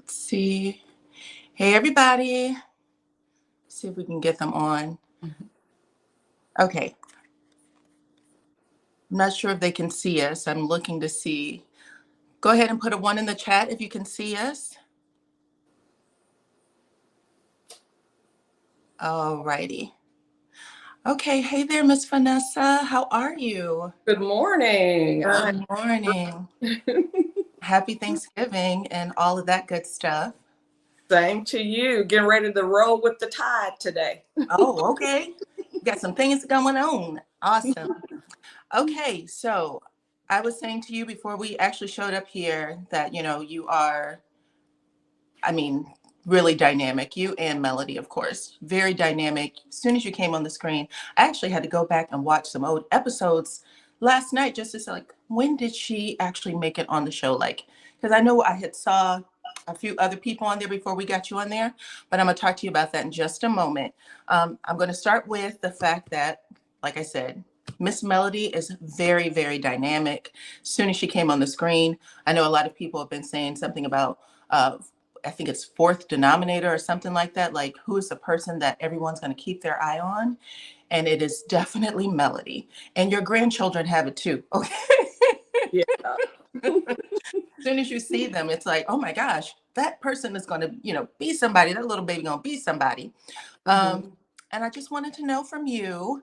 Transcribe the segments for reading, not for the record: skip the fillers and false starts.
Let's see. Hey, everybody. See if we can get them on. Okay. I'm not sure if they can see us. I'm looking to see. Go ahead and put a 1 in the chat if you can see us. All righty. Okay. Hey there, Miss Vanessa. How are you? Good morning. Good morning. Happy Thanksgiving and all of that good stuff. Same to you. Getting ready to roll with the tide today. Oh, okay. Got some things going on. Awesome. Okay, so I was saying to you before we actually showed up here that, you are, I mean, really dynamic. You and Melody, of course, very dynamic. As soon as you came on the screen, I actually had to go back and watch some old episodes last night just to say, like, when did she actually make it on the show? Like, because I know I had saw a few other people on there before we got you on there, but I'm going to talk to you about that in just a moment. I'm going to start with the fact that, like I said, Miss Melody is very, very dynamic. As soon as she came on the screen, I know a lot of people have been saying something about, I think it's fourth denominator or something like that. Like, who is the person that everyone's going to keep their eye on? And it is definitely Melody. And your grandchildren have it too. Okay. Yeah. As soon as you see them, it's like, oh my gosh, that person is going to, be somebody. That little baby going to be somebody. And I just wanted to know from you,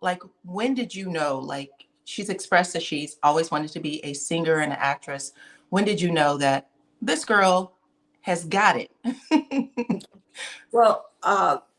like, when did you know, like, she's expressed that she's always wanted to be a singer and an actress. When did you know that this girl has got it? Well,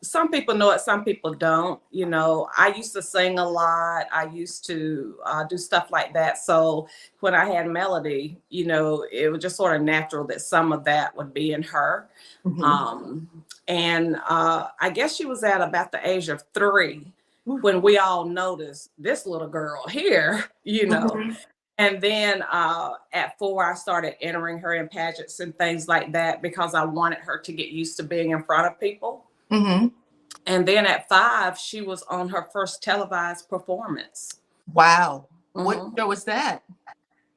some people know it, some people don't. I used to sing a lot. I used to do stuff like that. So when I had Melody, it was just sort of natural that some of that would be in her. And I guess she was at about the age of 3 when we all noticed this little girl here, And then at 4, I started entering her in pageants and things like that because I wanted her to get used to being in front of people. And then at 5, she was on her first televised performance. Wow. What show was that?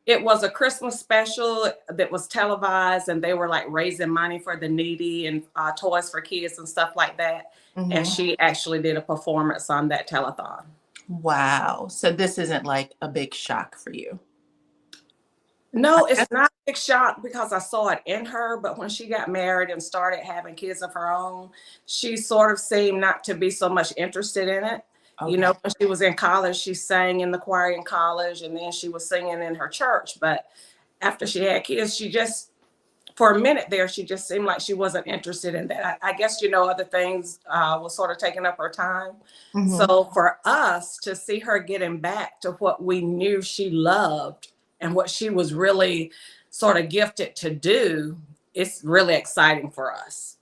It was a Christmas special that was televised, and they were like raising money for the needy and toys for kids and stuff like that. And she actually did a performance on that telethon. Wow. So this isn't like a big shock for you? No, it's not a big shock because I saw it in her. But when she got married and started having kids of her own, she sort of seemed not to be so much interested in it. Okay. When she was in college, she sang in the choir in college, and then she was singing in her church. But after she had kids, she just, for a minute there, she just seemed like she wasn't interested in that. I guess, other things was sort of taking up her time. So for us to see her getting back to what we knew she loved and what she was really sort of gifted to do, it's really exciting for us.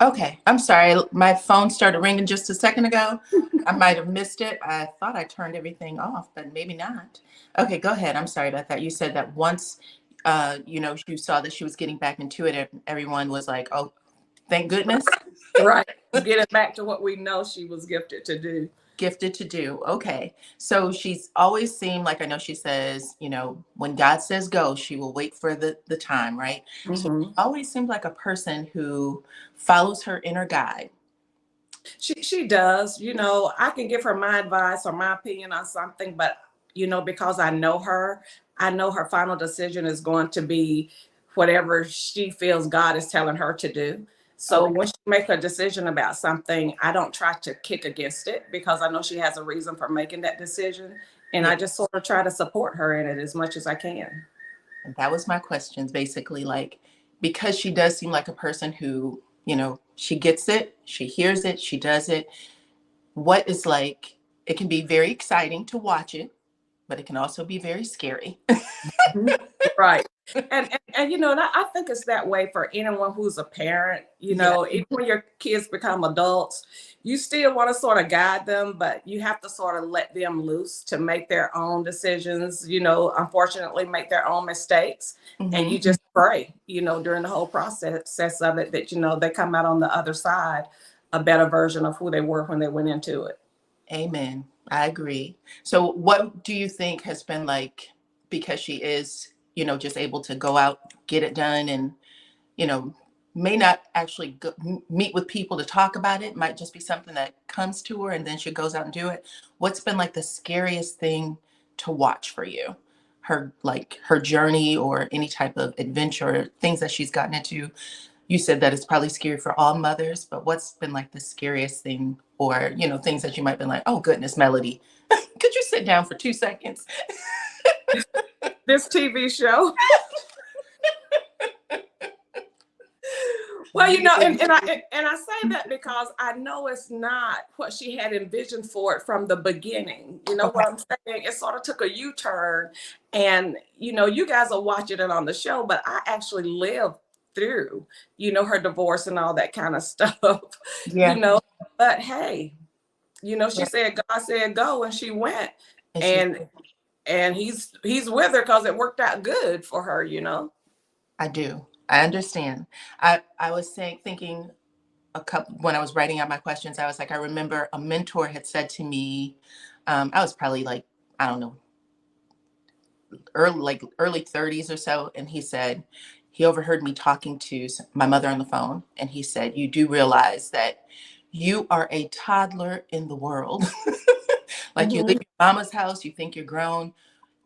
Okay, I'm sorry. My phone started ringing just a second ago. I might have missed it. I thought I turned everything off, but maybe not. Okay, go ahead. I'm sorry about that. You said that once, you saw that she was getting back into it, everyone was like, oh, thank goodness. Right. Getting back to what we know she was gifted to do. Gifted to do. Okay. So she's always seemed like, I know she says, when God says go, she will wait for the time, right? So she always seemed like a person who follows her inner guide. She does. I can give her my advice or my opinion on something, but because I know her final decision is going to be whatever she feels God is telling her to do. So when she makes a decision about something, I don't try to kick against it because I know she has a reason for making that decision. And I just sort of try to support her in it as much as I can. And that was my questions, basically, like, because she does seem like a person who, she gets it, she hears it, she does it. What is like, it can be very exciting to watch it, but it can also be very scary. Right. And I think it's that way for anyone who's a parent. Even when your kids become adults, you still want to sort of guide them, but you have to sort of let them loose to make their own decisions, unfortunately make their own mistakes. And you just pray, during the whole process of it that, they come out on the other side a better version of who they were when they went into it. Amen. I agree. So what do you think has been like, because she is you know, just able to go out, get it done, and, you know, may not actually meet with people to talk about it. Might just be something that comes to her and then she goes out and do it. What's been like the scariest thing to watch for you? Her journey or any type of adventure, things that she's gotten into. You said that it's probably scary for all mothers, but what's been like the scariest thing, or, you know, things that you might be like, oh goodness, Melody, could you sit down for 2 seconds? This TV show. Well, you know, and I say that because I know it's not what she had envisioned for it from the beginning. You know what I'm saying? It sort of took a U-turn, and, you know, you guys are watching it on the show, but I actually lived through, you know, her divorce and all that kind of stuff, Yeah. you know, but hey, you know, she said, God said go, and she went, and he's with her because it worked out good for her, you know. I do. I understand. I was thinking a couple when I was writing out my questions. I was like, I remember a mentor had said to me, I was probably like, I don't know, early 30s or so, and he said he overheard me talking to my mother on the phone, and he said, "You do realize that you are a toddler in the world." Like, you leave your mama's house, you think you're grown,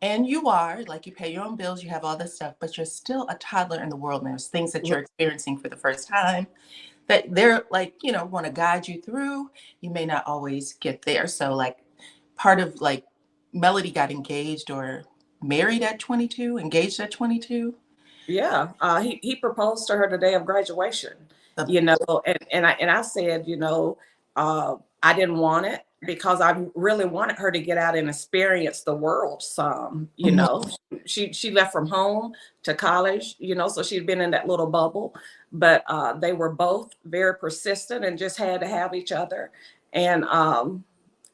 and you are, like, you pay your own bills, you have all this stuff, but you're still a toddler in the world. And there's things that you're experiencing for the first time that they're like, you know, want to guide you through. You may not always get there. So, like, part of like Melody got engaged or married at 22, engaged at 22. Yeah, he proposed to her the day of graduation, The, you know, and I said, you know, I didn't want it because I really wanted her to get out and experience the world some, you know. She left from home to college, you know, so she'd been in that little bubble, but they were both very persistent and just had to have each other. And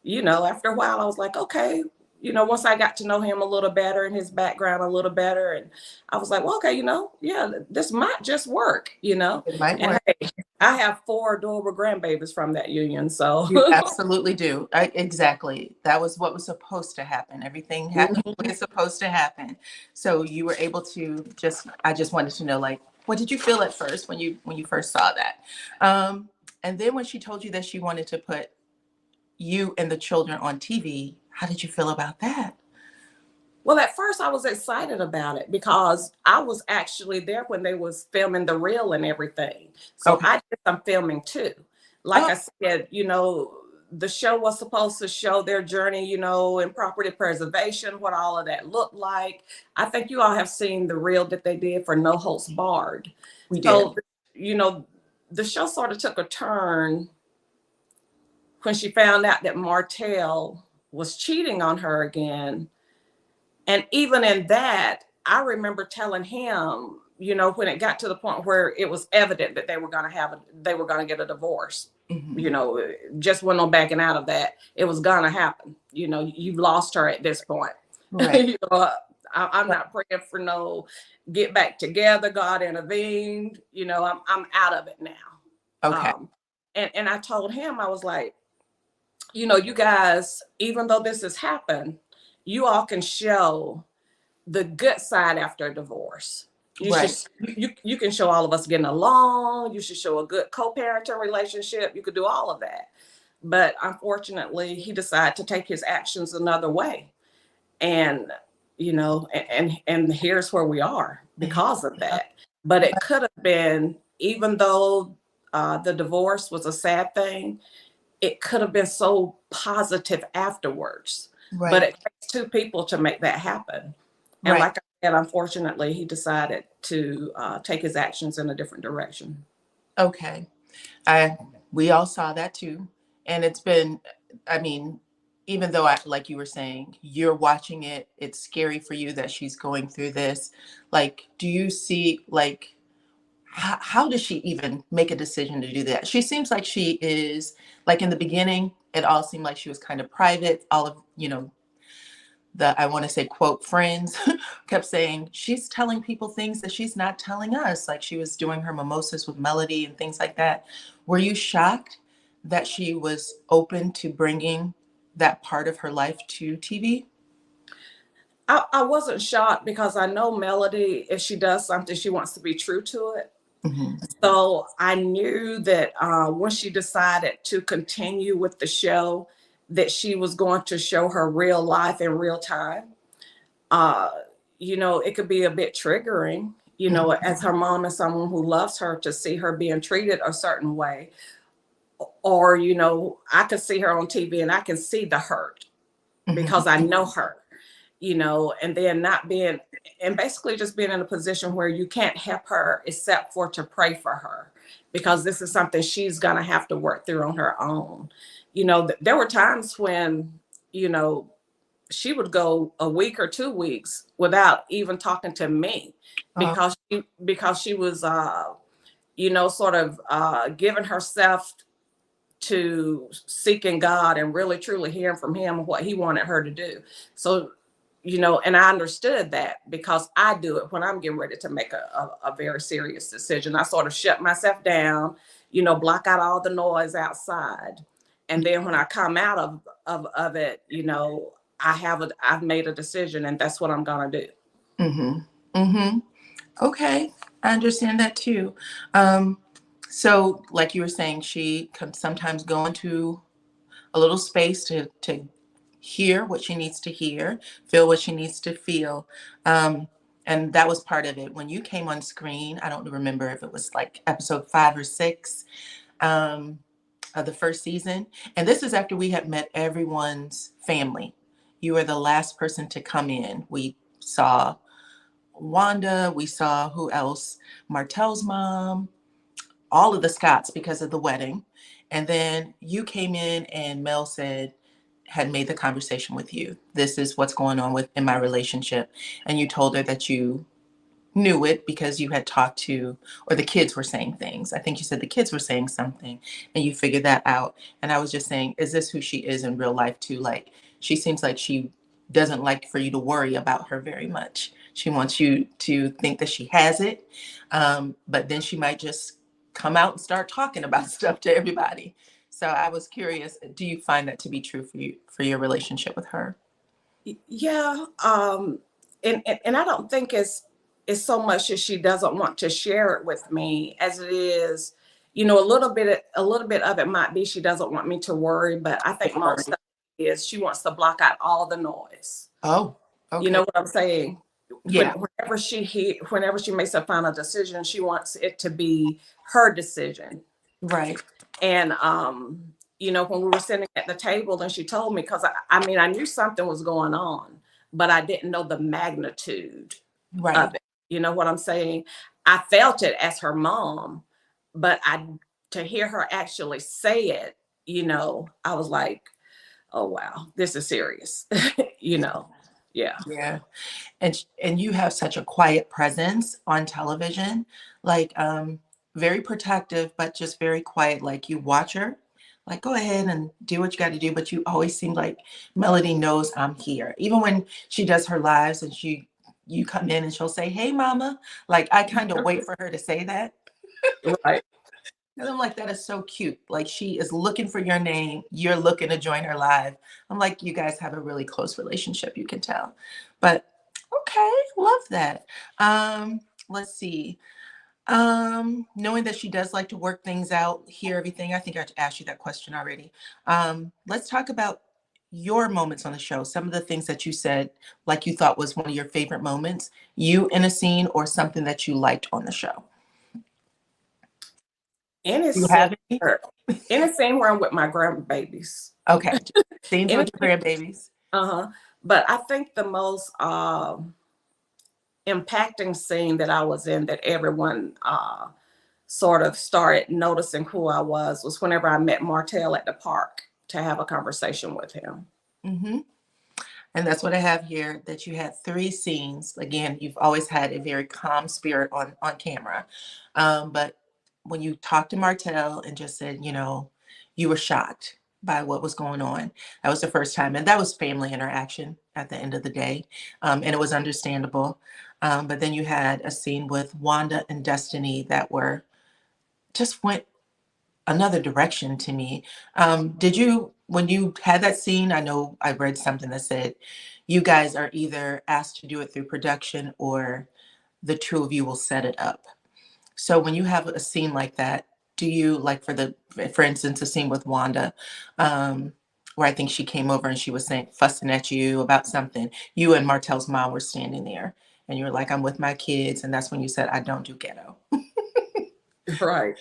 you know, after a while, I was like, okay, you know, once I got to know him a little better and his background a little better, and I was like, well, okay, you know, yeah, this might just work, you know. it might And work. hey, I have 4 adorable grandbabies from that union, so You absolutely do. Exactly. That was what was supposed to happen. Everything happened the way it's supposed to happen. So you were able to I just wanted to know, like, what did you feel at first when you first saw that? And then when she told you that she wanted to put you and the children on TV, how did you feel about that? Well, at first I was excited about it because I was actually there when they was filming the reel and everything. So Okay. I did some filming too. Like Oh, I said, you know, the show was supposed to show their journey, you know, in property preservation, what all of that looked like. I think you all have seen the reel that they did for No Holds Barred. we did. So, you know, the show sort of took a turn when she found out that Martell was cheating on her again. And even in that, I remember telling him, you know, when it got to the point where it was evident that they were going to get a divorce, you know, just wasn't no backing out of that. It was going to happen. You know, you've lost her at this point. Right. You know, I'm not praying for no get back together. God intervened. You know, I'm out of it now. Okay. And I told him, I was like, you know, you guys, even though this has happened, you all can show the good side after a divorce. Right. You can show all of us getting along. You should show a good co-parenting relationship. You could do all of that. But unfortunately, he decided to take his actions another way. And, you know, and here's where we are because of that. But it could have been, even though the divorce was a sad thing, it could have been so positive afterwards. Right. But it takes 2 people to make that happen. And like I said, unfortunately, he decided to take his actions in a different direction. Okay. We all saw that too. And it's been, I mean, even though like you were saying, you're watching it, it's scary for you that she's going through this. Like, do you see, like, how does she even make a decision to do that? She seems like she is, like, in the beginning, it all seemed like she was kind of private. All of, you know, I want to say, quote, friends kept saying she's telling people things that she's not telling us. Like, she was doing her mimosas with Melody and things like that. Were you shocked that she was open to bringing that part of her life to TV? I wasn't shocked because I know Melody, if she does something, she wants to be true to it. Mm-hmm. So I knew that when she decided to continue with the show, that she was going to show her real life in real time. Uh, you know, it could be a bit triggering, you know, as her mom and someone who loves her, to see her being treated a certain way. Or, you know, I could see her on TV and I can see the hurt Mm-hmm. because I know her, you know, and then not being, and basically just being in a position where you can't help her except for to pray for her, because this is something she's going to have to work through on her own. You know, there were times when, you know, she would go a week or 2 weeks without even talking to me because she was, you know, sort of giving herself to seeking God and really truly hearing from him what he wanted her to do. So, you know, and I understood that because I do it when I'm getting ready to make a very serious decision. I sort of shut myself down, you know, block out all the noise outside. And then when I come out of it, you know, I've made a decision and that's what I'm going to do. Mm-hmm. Mm-hmm. Okay, I understand that too. So, like you were saying, she can sometimes go into a little space to hear what she needs to hear, feel what she needs to feel. And that was part of it. When you came on screen, I don't remember if it was like episode 5 or 6 um, of the first season. And this is after we had met everyone's family. You were the last person to come in. We saw Wanda, we saw who else? Martel's mom, all of the Scotts because of the wedding. And then you came in and Mel said, had made the conversation with you. This is what's going on with in my relationship. And you told her that you knew it because you had talked to, or the kids were saying things. I think you said the kids were saying something and you figured that out. And I was just saying, is this who she is in real life too? Like, she seems like she doesn't like for you to worry about her very much. She wants you to think that she has it. But then she might just come out and start talking about stuff to everybody. So I was curious, do you find that to be true for you, for your relationship with her? Yeah. And I don't think it's so much that she doesn't want to share it with me as it is, you know, a little bit of it might be she doesn't want me to worry, but I think most of it is she wants to block out all the noise. Oh, You okay. know what I'm saying? Yeah. Whenever she makes a final decision, she wants it to be her decision. Right. And you know, when we were sitting at the table and she told me, because I mean, I knew something was going on, but I didn't know the magnitude Right. of it. You know what I'm saying? I felt it as her mom, but to hear her actually say it, you know, I was like, oh wow, this is serious. You know. Yeah. Yeah. And you have such a quiet presence on television, like very protective, but just very quiet. Like you watch her, like go ahead and do what you got to do, but you always seem like Melody knows I'm here. Even when she does her lives and you come in and she'll say, "Hey mama." Like I kind of wait for her to say that. Right. And I'm like, that is so cute. Like she is looking for your name. You're looking to join her live. I'm like, you guys have a really close relationship, you can tell. But okay, love that. Let's see. Knowing that she does like to work things out, hear everything. I think I asked you that question already. Let's talk about your moments on the show. Some of the things that you said, like you thought was one of your favorite moments, you in a scene or something that you liked on the show. In a Do you scene, have any? in a scene where I'm with my grandbabies. Okay. Scenes In a with your grandbabies. Uh-huh. But I think the most impacting scene that I was in that everyone sort of started noticing who I was whenever I met Martell at the park to have a conversation with him. Mm-hmm. And that's what I have here, that you had 3 scenes. Again, you've always had a very calm spirit on camera. But when you talked to Martell and just said, you know, you were shocked by what was going on, that was the first time. And that was family interaction at the end of the day. And it was understandable. But then you had a scene with Wanda and Destiny that were just went another direction to me. Did you, when you had that scene, I know I read something that said you guys are either asked to do it through production or the two of you will set it up. So when you have a scene like that, do you like for instance, a scene with Wanda, where I think she came over and she was saying, fussing at you about something, you and Martel's mom were standing there and you were like, I'm with my kids. And that's when you said, I don't do ghetto. Right.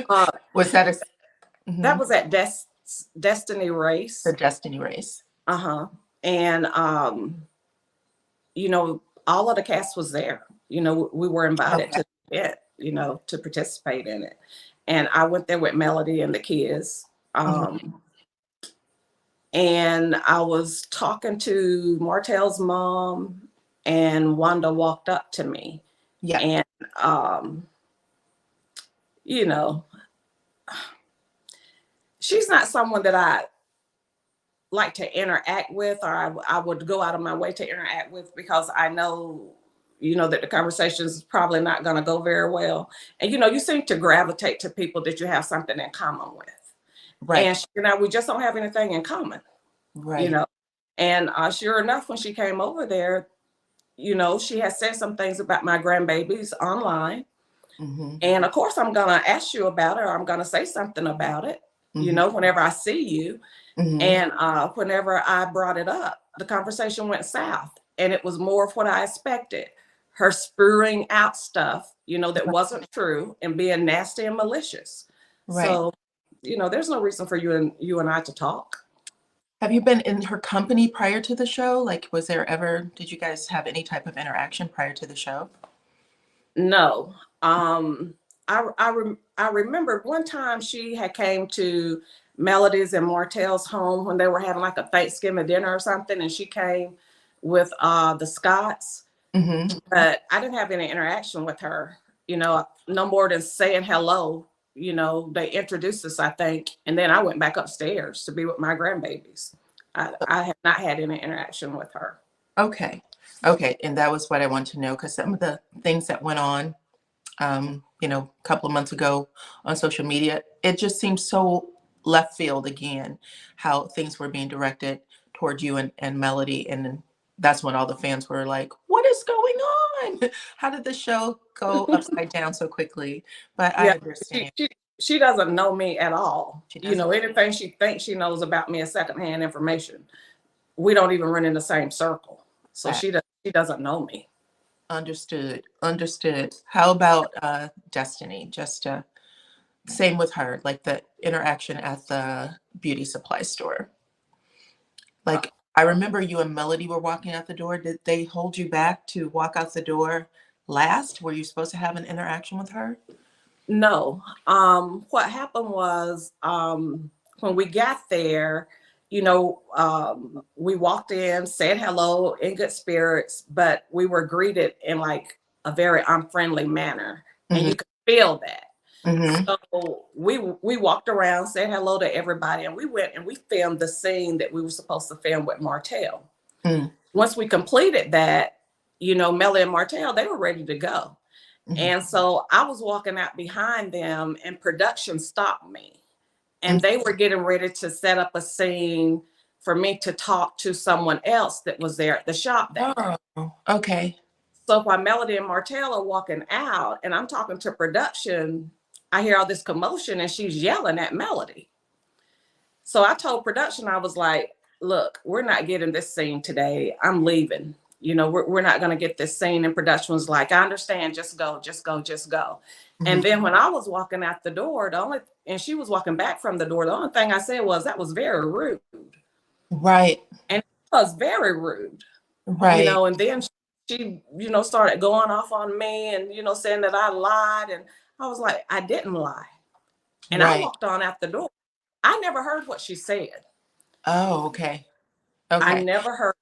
Uh, Was that that mhm, was at Destiny the Race. Destiny race? Uh-huh. And you know, all of the cast was there. You know, we were invited Okay. to the event, you know, to participate in it. And I went there with Melody and the kids. Mhm. And I was talking to Martel's mom, and Wanda walked up to me. Yeah. And, you know, she's not someone that I like to interact with, or I would go out of my way to interact with, because I know, you know, that the conversation is probably not going to go very well. And, you know, you seem to gravitate to people that you have something in common with. Right. And, you know, we just don't have anything in common, you Right. know. And sure enough, when she came over there, you know, she has said some things about my grandbabies online. Hmm. And of course, I'm going to ask you about it, or I'm going to say something about it, you Hmm. know, whenever I see you. Hmm. And whenever I brought it up, the conversation went south. And it was more of what I expected. Her spewing out stuff, you know, that wasn't true, and being nasty and malicious. Right. So, you know, there's no reason for you and I to talk. Have you been in her company prior to the show? Like, did you guys have any type of interaction prior to the show? No. I remember one time she had came to Melody's and Martell's home when they were having like a Thanksgiving dinner or something, and she came with the Scotts, Hmm. but I didn't have any interaction with her, you know, no more than saying hello. You know, they introduced us, I think, and then I went back upstairs to be with my grandbabies. I have not had any interaction with her. Okay. Okay. And that was what I wanted to know because some of the things that went on, a couple of months ago on social media, it just seems so left field again, how things were being directed toward you and Melody. And then that's when all the fans were like, what is going on? How did the show go upside down so quickly? But I Yeah, she, understand. she she doesn't know me at all. She You doesn't. know, anything she thinks she knows about me is secondhand information. We don't even run in the same circle, so That. she doesn't know me. Understood. Understood. How about Destiny? Just same with her, like the interaction at the beauty supply store. Uh, Like I remember you and Melody were walking out the door. Did they hold you back to walk out the door last? Were you supposed to have an interaction with her? no, what happened was when we got there, you know, we walked in, said hello in good spirits, but we were greeted in like a very unfriendly manner, and Hmm. you could feel that. Hmm. So we walked around, said hello to everybody, and we went and we filmed the scene that we were supposed to film with Martell. Hmm. Once we completed that, you know, Melly and Martell, they were ready to go. Hmm. And so I was walking out behind them, and production stopped me. And Hmm. they were getting ready to set up a scene for me to talk to someone else that was there at the shop that day. Oh, okay. So while Melody and Martell are walking out and I'm talking to production, I hear all this commotion and she's yelling at Melody. So I told production, I was like, look, we're not getting this scene today. I'm leaving. You know, we're not going to get this scene. And production was like, I understand. Just go, just go, just go. Hmm. And then when I was walking out the door, and she was walking back from the door, the only thing I said was, that was very rude. Right. And it was very rude, you Right. know, and then she, you know, started going off on me and, you know, saying that I lied. And I was like, I didn't lie. And I Right. walked on out the door. I never heard what she said. Oh, okay. I Okay. never heard.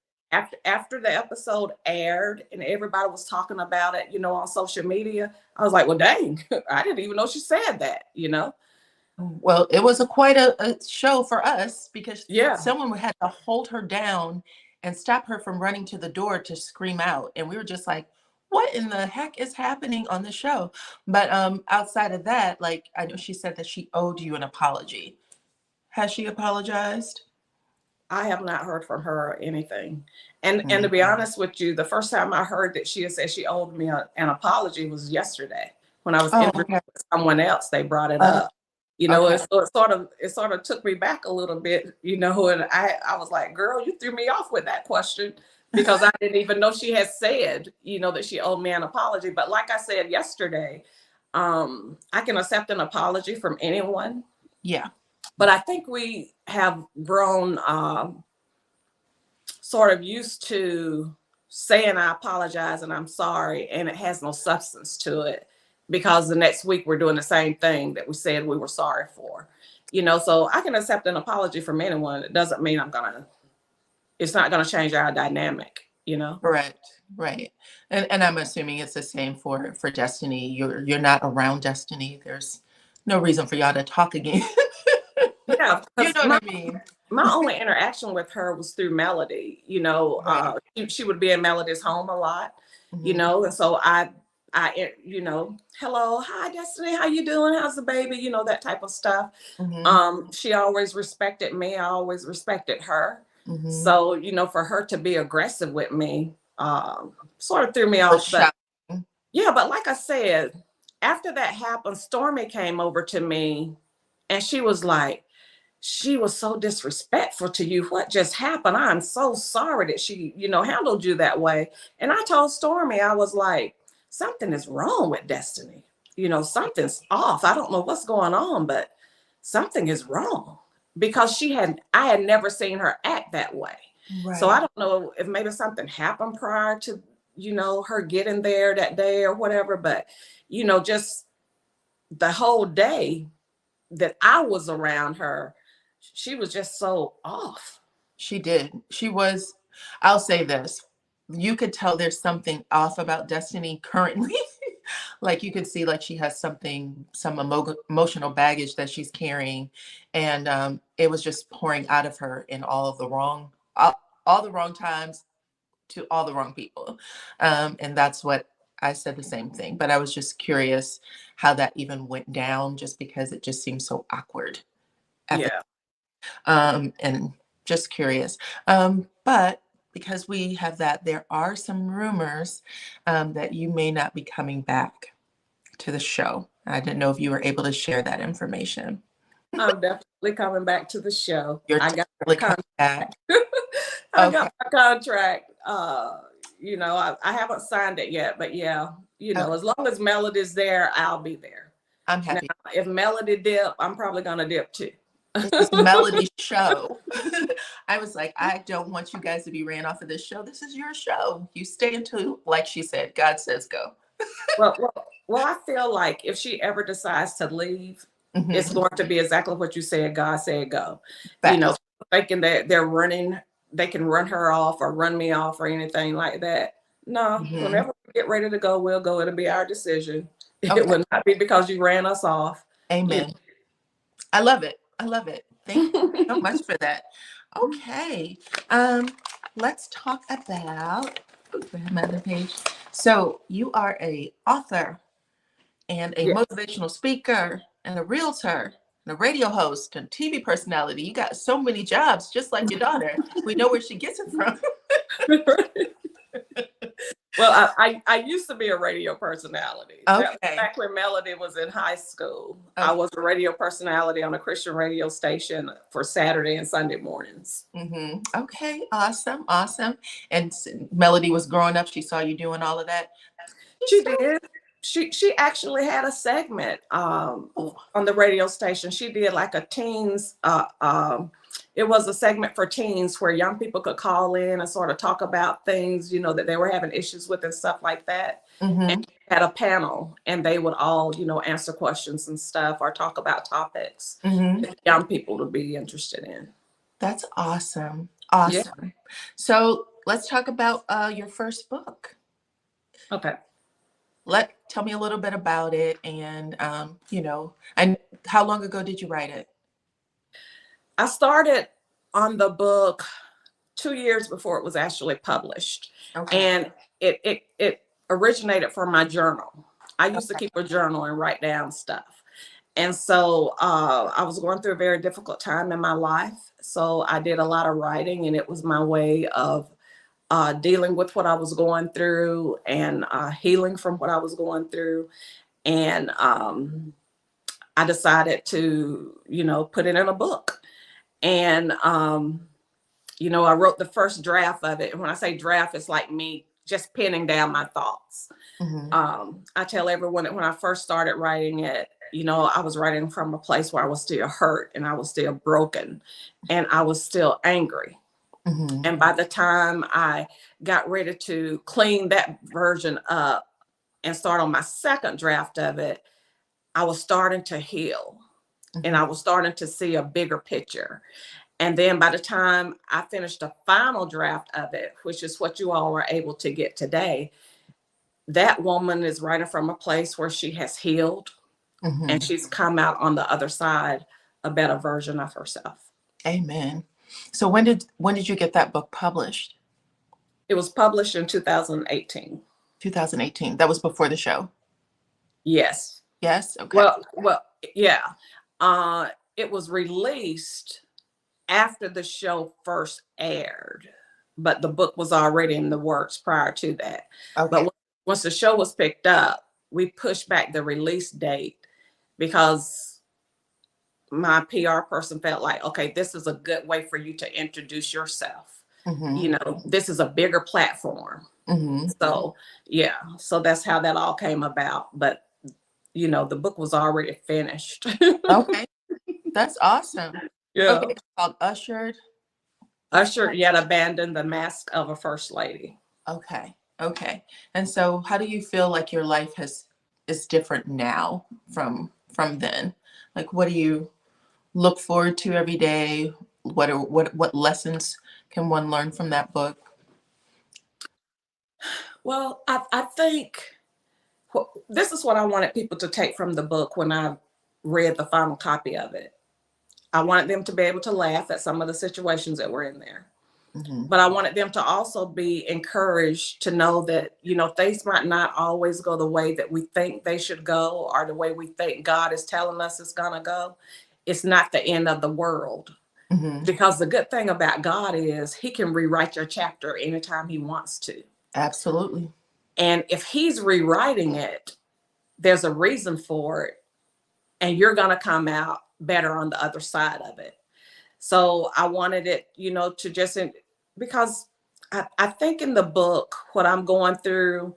After the episode aired and everybody was talking about it, you know, on social media, I was like, well, dang, I didn't even know she said that, you know? Well, it was quite a show for us because Yeah. someone had to hold her down and stop her from running to the door to scream out. And we were just like, what in the heck is happening on the show? But outside of that, like, I know she said that she owed you an apology. Has she apologized? I have not heard from her or anything. And to Mm. be honest with you, the first time I heard that she had said she owed me an apology was yesterday when I was Oh, interviewing okay. someone else. They brought it Uh, up. You know, okay. it sort of took me back a little bit, you know, and I was like, girl, you threw me off with that question because I didn't even know she had said, you know, that she owed me an apology. But like I said yesterday, I can accept an apology from anyone. Yeah. But I think we have grown sort of used to saying I apologize and I'm sorry, and it has no substance to it because the next week we're doing the same thing that we said we were sorry for. You know, so I can accept an apology from anyone. It doesn't mean it's not gonna change our dynamic, you know? Correct. Right. And I'm assuming it's the same for Destiny. You're not around Destiny. There's no reason for y'all to talk again. Yeah, You because know what I mean? my only interaction with her was through Melody. You know, Right. she would be in Melody's home a lot, you Mhm. know, and so you know, hello, hi, Destiny, how you doing? How's the baby? You know, that type of stuff. Mhm. She always respected me. I always respected her. Mhm. So, you know, for her to be aggressive with me, sort of threw me Was off. But shocking. yeah, but like I said, after that happened, Stormy came over to me and she was like, she was so disrespectful to you. What just happened? I'm so sorry that she, you know, handled you that way. And I told Stormy, I was like, something is wrong with Destiny. You know, something's off. I don't know what's going on, but something is wrong because I had never seen her act that way. So I Right. don't know if maybe something happened prior to, you know, her getting there that day or whatever, but, you know, just the whole day that I was around her, she was just so off. She did. She was, I'll say this. You could tell there's something off about Destiny currently. Like you could see like she has something, some emotional baggage that she's carrying. And it was just pouring out of her in all the wrong times to all the wrong people. And that's what I said the same thing. But I was just curious how that even went down just because it just seems so awkward at the Yeah. and just curious. But because we have that, there are some rumors that you may not be coming back to the show. I didn't know if you were able to share that information. I'm definitely coming back to the show. You're I got definitely my coming back. I Okay. got my contract. You know, I haven't signed it yet, but yeah, you know, Okay. as long as Melody's there, I'll be there. I'm Now, happy. if Melody dip, I'm probably gonna dip too. This is Melody's show. I was like, I don't want you guys to be ran off of this show. This is your show. You stay until, like she said, God says go. Well, I feel like if she ever decides to leave, it's Mhm. going to be exactly what you said. God said go. You know, Facts. thinking that they're running, they can run her off or run me off or anything like that. No, Mhm. whenever we get ready to go, we'll go. It'll be our decision. It Okay. will not be because you ran us off. You Amen. I love it. I love it. Thank you so know. much for that. Okay. Um, let's talk about ooh, I have my other page. So you are a author and a Yeah. motivational speaker and a realtor and a radio host and TV personality. You got so many jobs, just like your daughter. We know where she gets it from. Well, I used to be a radio personality. That was Okay. back when Melody was in high school. I Okay. was a radio personality on a Christian radio station for Saturday and Sunday mornings. Okay. Awesome. Awesome. And Melody was growing up. She saw you doing all of that. She's She so did. She actually had a segment cool. on the radio station. She did like a teens it was a segment for teens where young people could call in and sort of talk about things, you know, that they were having issues with and stuff like that. And Mm-hmm. had a panel and they would all, you know, answer questions and stuff or talk about topics Mm-hmm. that young people would be interested in. That's awesome. Yeah. Awesome. So let's talk about your first book. Okay. Tell me a little bit about it, and and how long ago did you write it? I started on the book 2 years before it was actually published. Okay. And it originated from my journal. I used to keep a journal and write down stuff. And so I was going through a very difficult time in my life. So I did a lot of writing, and it was my way of dealing with what I was going through and healing from what I was going through. And I decided to, put it in a book. And, I wrote the first draft of it. And when I say draft, it's like me just penning down my thoughts. I tell everyone that when I first started writing it, I was writing from a place where I was still hurt and I was still broken and I was still angry. And by the time I got ready to clean that version up and start on my second draft of it, I was starting to heal and I was starting to see a bigger picture. And then by the time I finished the final draft of it, which is what you all were able to get today, that woman is writing from a place where she has healed and she's come out on the other side, a better version of herself. Amen. So when did you get that book published? It was published in 2018. 2018. That was before the show. Yes. Yes. Okay. Well, yeah. It was released after the show first aired, but the book was already in the works prior to that. Okay. But once the show was picked up, we pushed back the release date because my PR person felt like, okay, this is a good way for you to introduce yourself. This is a bigger platform. So, yeah, so that's how that all came about. But, the book was already finished. Okay. That's awesome. Yeah. Okay. It's called Ushered Yet Abandoned, the Mask of a First Lady. Okay. Okay. And so how do you feel like your life is different now from then? Like, what do you look forward to every day? What lessons can one learn from that book? Well, I think this is what I wanted people to take from the book when I read the final copy of it. I wanted them to be able to laugh at some of the situations that were in there. But I wanted them to also be encouraged to know that, things might not always go the way that we think they should go or the way we think God is telling us it's going to go. It's not the end of the world. Because the good thing about God is he can rewrite your chapter anytime he wants to. Absolutely. And if he's rewriting it, there's a reason for it. And you're going to come out better on the other side of it. So I wanted it, to just, because I think in the book, what I'm going through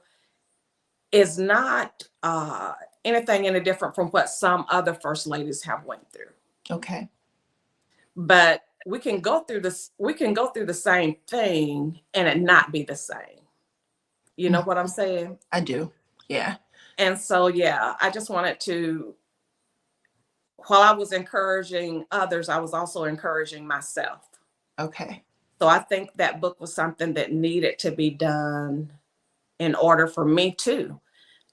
is not anything any different from what some other first ladies have went through. Okay. But we can go through the same thing and it not be the same. You know what I'm saying? I do. Yeah. And so, yeah, I just wanted to, while I was encouraging others, I was also encouraging myself. Okay. So I think that book was something that needed to be done in order for me to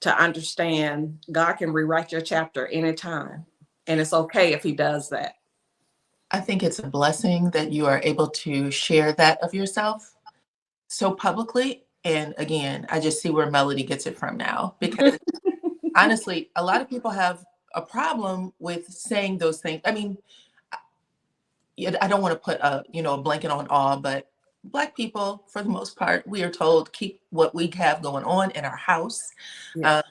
understand God can rewrite your chapter anytime. And it's okay if he does that. I think it's a blessing that you are able to share that of yourself so publicly. And again, I just see where Melody gets it from now, because honestly, a lot of people have a problem with saying those things. I mean, I don't want to put a blanket on all, but Black people, for the most part, we are told keep what we have going on in our house, Yeah.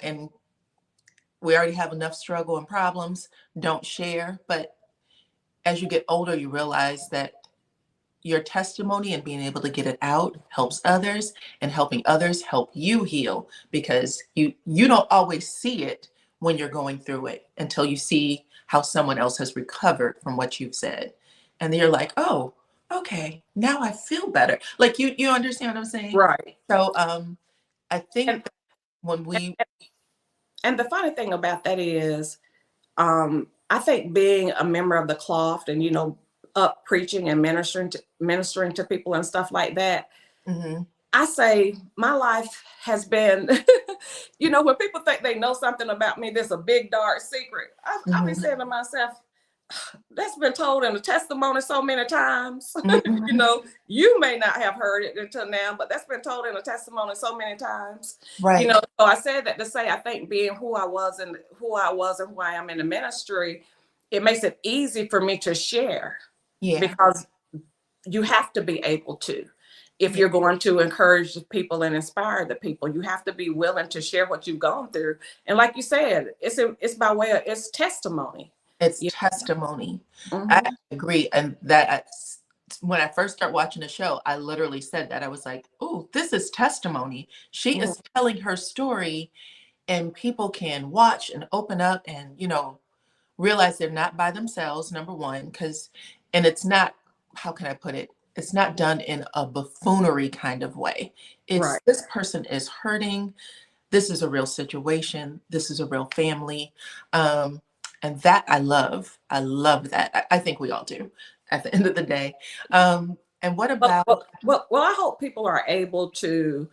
And we already have enough struggle and problems. Don't share. But as you get older, you realize that your testimony and being able to get it out helps others, and helping others help you heal, because you don't always see it when you're going through it until you see how someone else has recovered from what you've said. And then you're like, oh, okay, now I feel better. Like you understand what I'm saying? Right. So I think that when we... And the funny thing about that is, I think being a member of the cloth and, up preaching and ministering to people and stuff like that, I say my life has been, when people think they know something about me, there's a big dark secret. I'll be saying to myself, that's been told in the testimony so many times. Mhm. You know, you may not have heard it until now, but that's been told in the testimony so many times. You Right. know, so I said that to say, I think being who I was and who I am in the ministry, it makes it easy for me to share, Yeah. because you have to be able to. If Yeah. you're going to encourage the people and inspire the people, you have to be willing to share what you've gone through. And like you said, it's by way of, it's testimony. It's Yeah. testimony. I Mhm. agree. And that when I first started watching the show, I literally said that. I was like, oh, this is testimony. She Mhm. is telling her story, and people can watch and open up and, realize they're not by themselves, number one, and it's not, how can I put it? It's not done in a buffoonery kind of way. It's Right. this person is hurting. This is a real situation. This is a real family. Um, and that I love. I love that. I think we all do at the end of the day. And what Well, about, well, well, I hope people are able to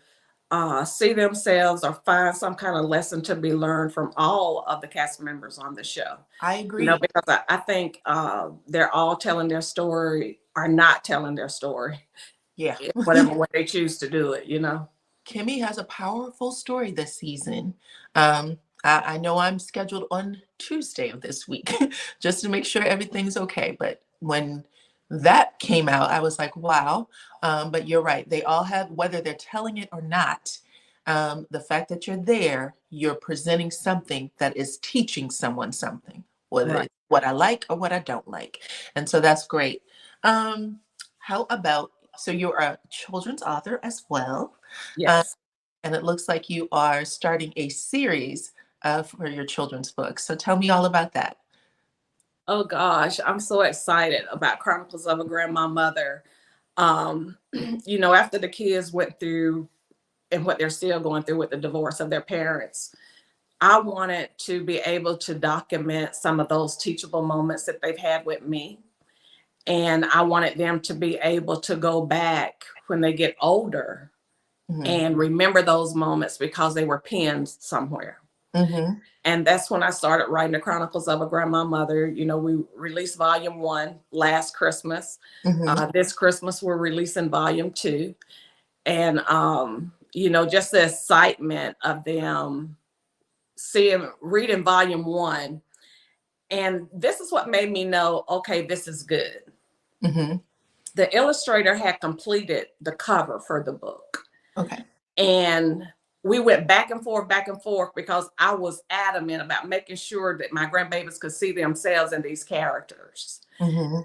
see themselves or find some kind of lesson to be learned from all of the cast members on the show. I You know, agree. because I think they're all telling their story or not telling their story, Yeah. in whatever way they choose to do it, you know. Kimmy has a powerful story this season. I know I'm scheduled on Tuesday of this week just to make sure everything's okay. But when that came out, I was like, wow. But you're right. They all have, whether they're telling it or not, the fact that you're there, you're presenting something that is teaching someone something, whether Right. it's what I like or what I don't like. And so that's great. How about, so you're a children's author as well. Uh, Yes. and it looks like you are starting a series for your children's books. So tell me all about that. Oh gosh, I'm so excited about Chronicles of a Grandma Mother. You know, after the kids went through and what they're still going through with the divorce of their parents, I wanted to be able to document some of those teachable moments that they've had with me. And I wanted them to be able to go back when they get older Hmm. and remember those moments because they were pinned somewhere. Hmm. And that's when I started writing the Chronicles of a Grandma Mother. You know, we released volume 1 last Christmas. Hmm. This Christmas, we're releasing volume 2. And, you know, just the excitement of them reading volume 1. And this is what made me know, okay, this is good. Hmm. The illustrator had completed the cover for the book. Okay. And we went back and forth because I was adamant about making sure that my grandbabies could see themselves in these characters. Hmm.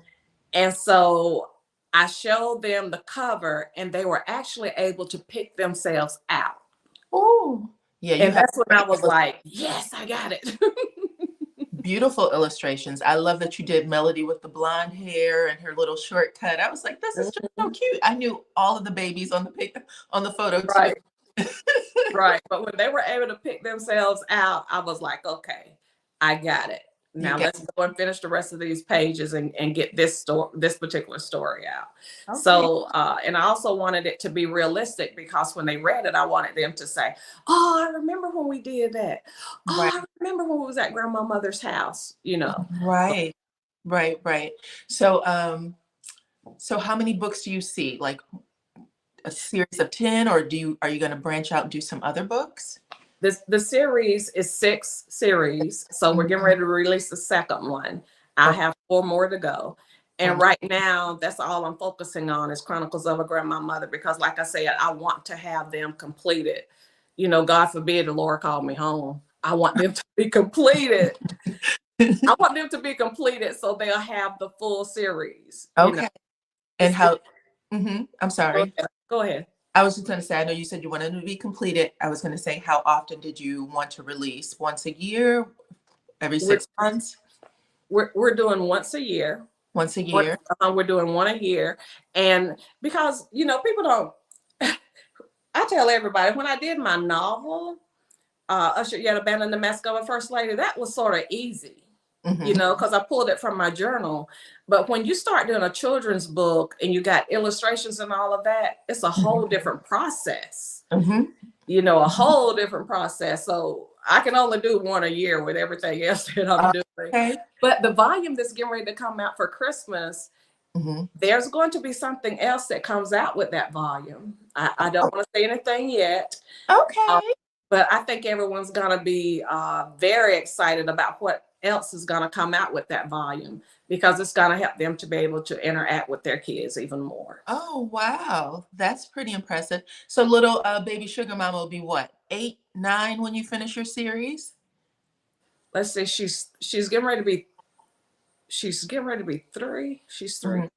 And so I showed them the cover and they were actually able to pick themselves out. Oh, yeah, you And have that's when I was like, yes, I got it. beautiful illustrations. I love that you did Melody with the blonde hair and her little shortcut. I was like, this is just so cute. I knew all of the babies on the photo too. Right. Right. But when they were able to pick themselves out, I was like, okay, I got it. You Now got let's go and finish the rest of these pages and get this particular story out. okay. So, and I also wanted it to be realistic because when they read it, I wanted them to say, oh, I remember when we did that. Oh, Right. I remember when we was at Grandma Mother's house, you know. Right. Right. Right. So how many books do you see? Like a series of 10, or are you going to branch out and do some other books? The series is 6 series. So we're getting ready to release the second one. I Okay. have 4 more to go. And Um, right now, that's all I'm focusing on is Chronicles of a Grandma Mother, because like I said, I want to have them completed. You know, God forbid the Lord called me home. I want them to be completed. I want them to be completed so they'll have the full series. You know, okay. And it's how, I'm go sorry. ahead. Go ahead. I was just going to say, I know you said you wanted to be completed. I was going to say, how often did you want to release? Once a year? Every We're, 6 months? we're doing once a year. Once a year? We're doing 1 a year. And because, you know, people don't, I tell everybody, when I did my novel, Usher Yet Abandoned the Mask of a First Lady, that was sort of easy, you Hmm. know, because I pulled it from my journal. But when you start doing a children's book and you got illustrations and all of that, it's a whole different process. Hmm. you know, a whole different process. So I can only do one a year with everything else that I'm doing. Okay. But the volume that's getting ready to come out for Christmas, there's going to be something else that comes out with that volume. I don't want to say anything yet. Okay. But I think everyone's going to be very excited about what else is going to come out with that volume, because it's going to help them to be able to interact with their kids even more. Oh, wow. That's pretty impressive. So little baby sugar mama will be what, 8, 9 when you finish your series? Let's say she's getting ready to be 3. She's 3. Mhm.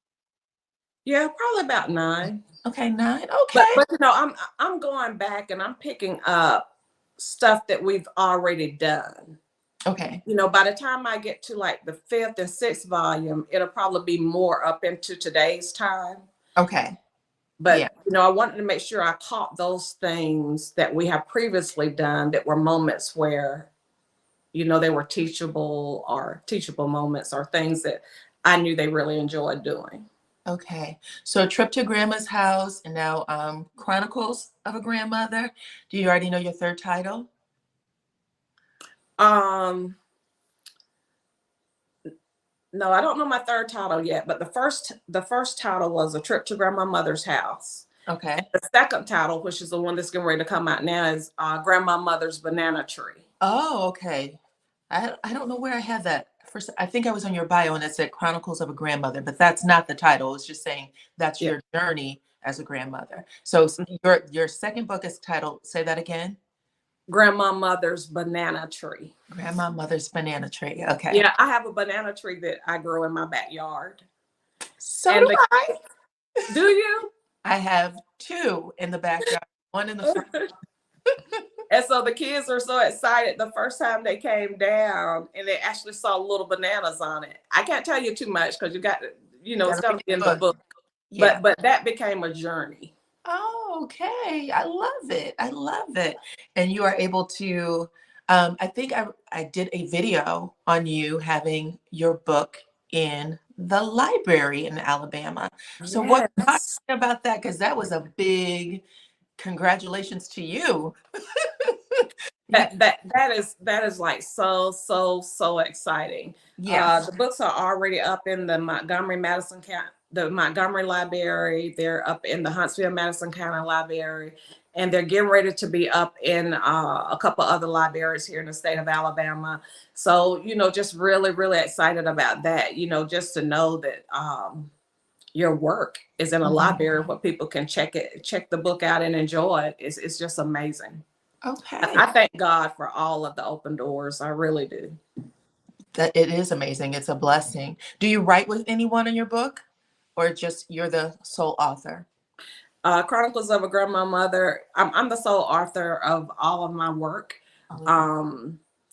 Yeah, probably about 9. Okay, 9. Okay. But you know, I'm going back and I'm picking up stuff that we've already done. Okay. You know, by the time I get to like the 5th and 6th volume, it'll probably be more up into today's time. Okay. But Yeah. you know, I wanted to make sure I caught those things that we have previously done that were moments where, you know, they were teachable moments, or things that I knew they really enjoyed doing. Okay. So a trip to grandma's house, and now Chronicles of a Grandmother. Do you already know your third title? No, I don't know my third title yet, but the first title was A Trip to Grandmother's House. Okay. The second title, which is the one that's getting ready to come out now, is Grandmother's Banana Tree. Oh, okay. I don't know where I had that. First, I think I was on your bio and it said Chronicles of a Grandmother, but that's not the title. It's just saying that's your journey as a grandmother. So your second book is titled, say that again. Grandmother's Banana Tree. Grandmother's Banana Tree. Okay. Yeah, I have a banana tree that I grow in my backyard. So do I. Do you? I have 2 in the backyard, 1 in the front. And so the kids are so excited the first time they came down and they actually saw little bananas on it. I can't tell you too much because you got, you know, it's going to be in the book. Yeah. But that became a journey. Oh, okay. I love it. I love it. And you are able to, I think I did a video on you having your book in the library in Alabama. So what talk about that? Because that was a big congratulations to you. That is like so exciting. Yeah. The books are already up in the Montgomery Library. They're up in the Huntsville Madison County Library, and they're getting ready to be up in a couple other libraries here in the state of Alabama. So, you know, just really excited about that. You know, just to know that your work is in a library where people can check the book out and enjoy it. It's just amazing. Okay. I thank God for all of the open doors. I really do. That it is amazing. It's a blessing. Do you write with anyone in your book, or just you're the sole author? Chronicles of a Grandmother. I'm the sole author of all of my work.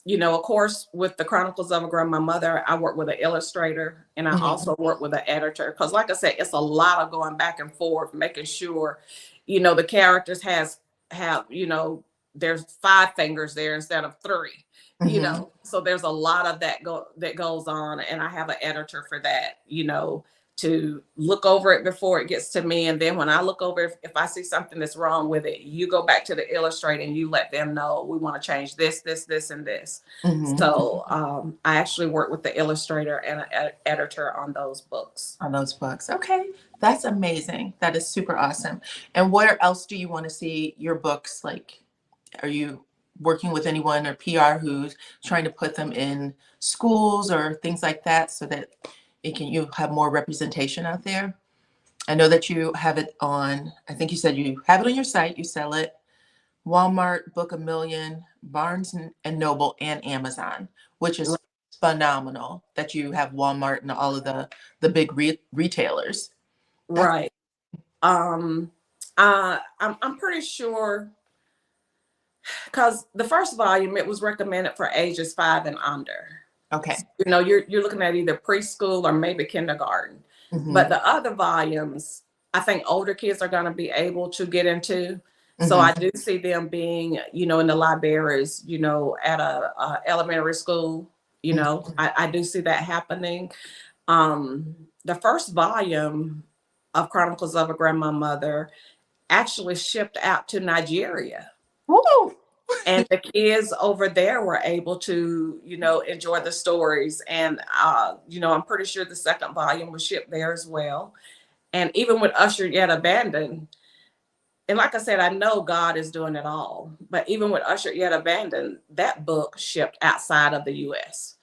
You know, of course, with the Chronicles of a Grandmother, I work with an illustrator, and I also work with an editor. Because like I said, it's a lot of going back and forth, making sure, you know, the characters have, you know, there's 5 fingers there instead of 3, you know, so there's a lot of that goes on. And I have an editor for that, you know, to look over it before it gets to me. And then when I look over, if I see something that's wrong with it, you go back to the illustrator and you let them know we want to change this, and this. So I actually work with the illustrator and an editor on those books. Okay. That's amazing. That is super awesome. And where else do you want to see your books? Like, are you working with anyone or PR who's trying to put them in schools or things like that so that you have more representation out there? I know that you have it on, I think you said you have it on your site, you sell it, Walmart, Book a Million, Barnes and Noble, and Amazon, which is phenomenal that you have Walmart and all of the big retailers. Right. I'm pretty sure, because the first volume, it was recommended for ages 5 and under. Okay. You know, you're looking at either preschool or maybe kindergarten. But the other volumes, I think older kids are going to be able to get into. So I do see them being, you know, in the libraries, you know, at a elementary school. You know, I do see that happening. The first volume of Chronicles of a Grandmother actually shipped out to Nigeria. Woo! And the kids over there were able to, enjoy the stories. And, I'm pretty sure the second volume was shipped there as well. And even with Usher Yet Abandoned, and like I said, I know God is doing it all, but even with Usher Yet Abandoned, that book shipped outside of the US.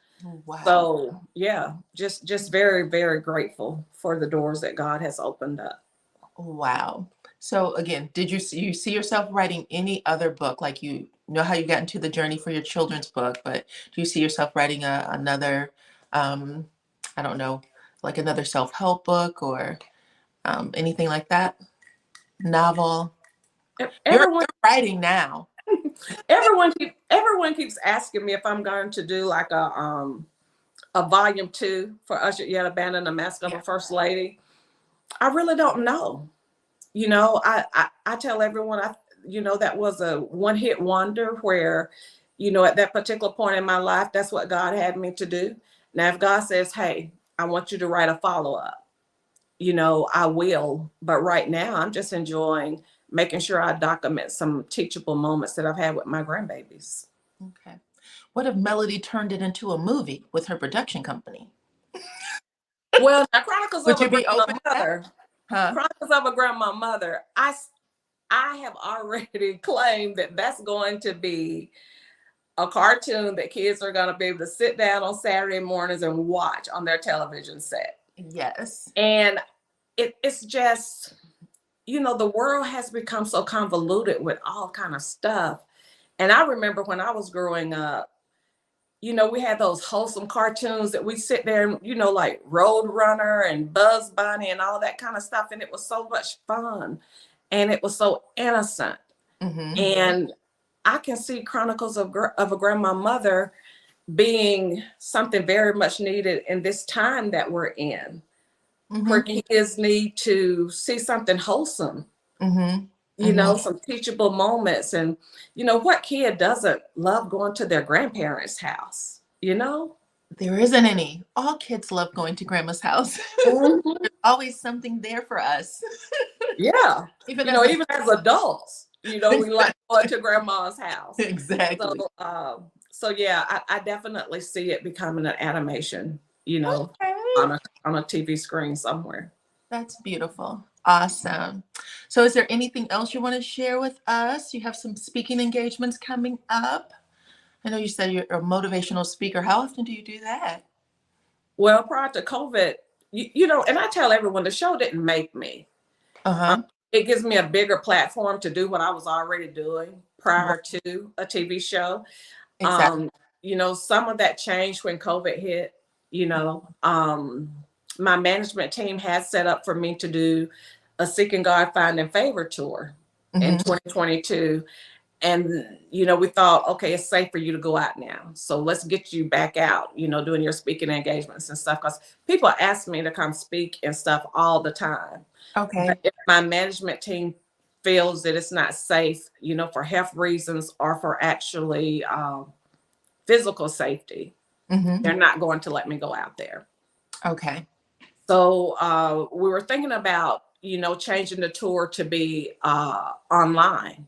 Wow. So yeah, just very, very grateful for the doors that God has opened up. Wow. So again, did you see yourself writing any other book? Like, you know how you got into the journey for your children's book, but do you see yourself writing another, I don't know, like another self-help book or anything like that? Novel? Everyone, You're writing now. everyone keeps asking me if I'm going to do like a volume 2 for Usher Yet Abandoned, The Mask of a First Lady. I really don't know. I tell everyone, that was a one-hit wonder where, at that particular point in my life, that's what God had me to do. Now, if God says, hey, I want you to write a follow-up, I will. But right now, I'm just enjoying making sure I document some teachable moments that I've had with my grandbabies. Okay. What if Melody turned it into a movie with her production company? Well, now, Chronicles Would of you a be Grandma open to that? Mother. Huh? Chronicles of a Grandma Mother. I have already claimed that that's going to be a cartoon that kids are going to be able to sit down on Saturday mornings and watch on their television set. Yes. And it's just, the world has become so convoluted with all kind of stuff. And I remember when I was growing up, we had those wholesome cartoons that we sit there and, like Road Runner and Buzz Bunny and all that kind of stuff. And it was so much fun. And it was so innocent. Mm-hmm. And I can see Chronicles of a Grandma Mother being something very much needed in this time that we're in, Mm-hmm. where kids need to see something wholesome, Mm-hmm. Mm-hmm. some teachable moments. And, what kid doesn't love going to their grandparents' house, There isn't any. All kids love going to grandma's house. Mhm. There's always something there for us. Yeah. Even Even as adults, we like going to grandma's house. Exactly. So yeah, I definitely see it becoming an animation, Okay. on a TV screen somewhere. That's beautiful. Awesome. So is there anything else you want to share with us? You have some speaking engagements coming up. I know you said you're a motivational speaker. How often do you do that? Well, prior to COVID, and I tell everyone the show didn't make me. Uh-huh. It gives me a bigger platform to do what I was already doing prior to a TV show. Exactly. Some of that changed when COVID hit. My management team had set up for me to do a Seeking God, Finding Favor tour in 2022. And, we thought, okay, it's safe for you to go out now. So let's get you back out, doing your speaking engagements and stuff. Because people ask me to come speak and stuff all the time. Okay. But if my management team feels that it's not safe, for health reasons or for actually physical safety, they're not going to let me go out there. Okay. So we were thinking about, changing the tour to be online.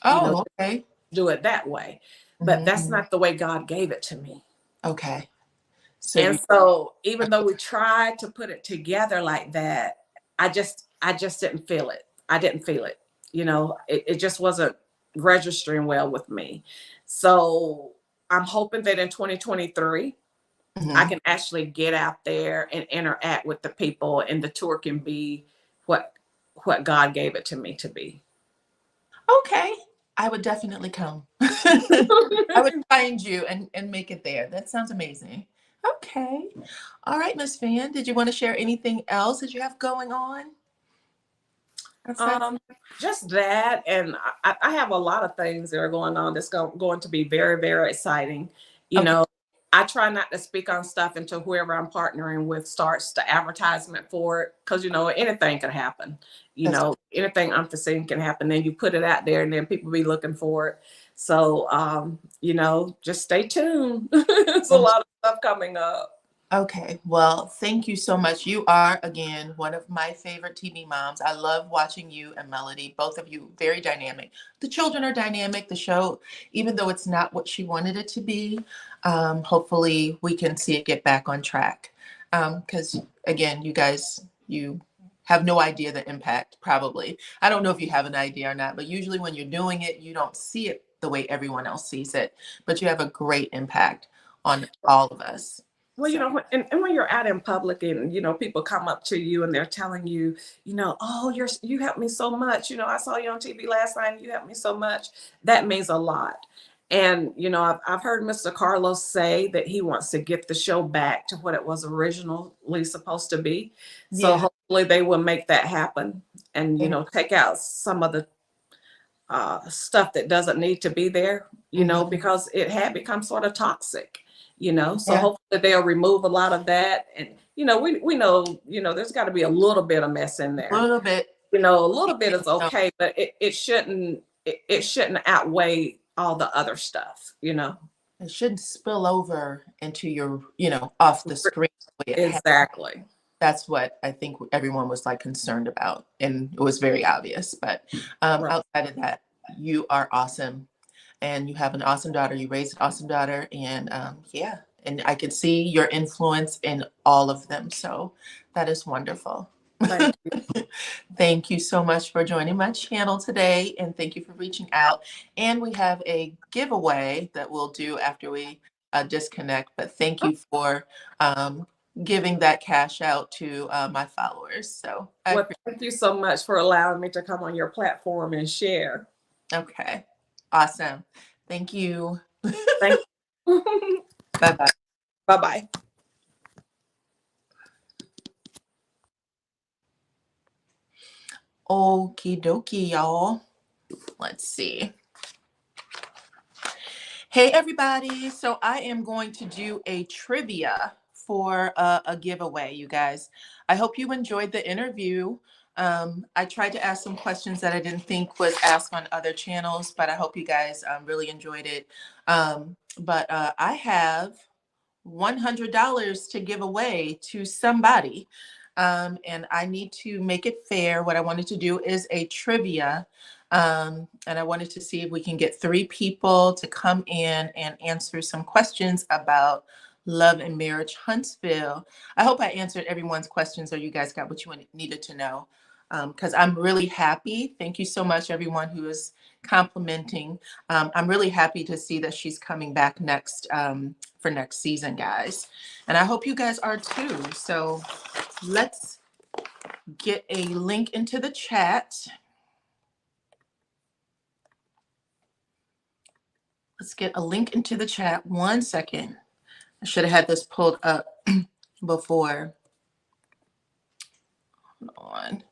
Oh, okay. Do it that way. But that's not the way God gave it to me. Okay. So even though we tried to put it together like that, I just didn't feel it. I didn't feel it. It just wasn't registering well with me. So I'm hoping that in 2023, I can actually get out there and interact with the people, and the tour can be what God gave it to me to be. Okay. I would definitely come. I would find you and make it there. That sounds amazing. Okay. All right, Miss Van, did you want to share anything else that you have going on? Just that, and I have a lot of things that are going on that's going to be very, very exciting. I try not to speak on stuff until whoever I'm partnering with starts the advertisement for it, because anything can happen. Anything unforeseen can happen. Then you put it out there, and then people be looking for it. So just stay tuned. There's a lot of stuff coming up. Okay, well, thank you so much. You are, again, one of my favorite TV moms. I love watching you and Melody, both of you, very dynamic. The children are dynamic. The show, even though it's not what she wanted it to be, hopefully we can see it get back on track. Because, again, you guys, you have no idea the impact, probably. I don't know if you have an idea or not, but usually when you're doing it, you don't see it the way everyone else sees it. But you have a great impact on all of us. Well, and when you're out in public and, people come up to you and they're telling you, oh, you helped me so much. I saw you on TV last night and you helped me so much. That means a lot. And, I've heard Mr. Carlos say that he wants to get the show back to what it was originally supposed to be. So hopefully they will make that happen and, take out some of the stuff that doesn't need to be there, because it had become sort of toxic. So hopefully they'll remove a lot of that. And, we know, there's got to be a little bit of mess in there. A little bit. A little bit is okay, but it shouldn't outweigh all the other stuff, It shouldn't spill over into your, off the screen. Exactly. That's what I think everyone was like concerned about. And it was very obvious. But outside of that, you are awesome. And you have an awesome daughter. You raised an awesome daughter. And and I could see your influence in all of them. So that is wonderful. Thank you. Thank you so much for joining my channel today. And thank you for reaching out. And we have a giveaway that we'll do after we disconnect. But thank you for giving that cash out to my followers. So thank you so much for allowing me to come on your platform and share. Okay. Awesome. Thank you. Thank you. Bye-bye. Bye-bye. Okie dokie, y'all. Let's see. Hey, everybody. So I am going to do a trivia for a giveaway, you guys. I hope you enjoyed the interview. I tried to ask some questions that I didn't think was asked on other channels, but I hope you guys really enjoyed it. But I have $100 to give away to somebody. And I need to make it fair. What I wanted to do is a trivia. And I wanted to see if we can get 3 people to come in and answer some questions about Love and Marriage Huntsville. I hope I answered everyone's questions or you guys got what you needed to know. Because I'm really happy. Thank you so much, everyone who is complimenting. I'm really happy to see that she's coming back next for next season, guys. And I hope you guys are too. So let's get a link into the chat. Let's get a link into the chat. 1 second. I should have had this pulled up before. Hold on.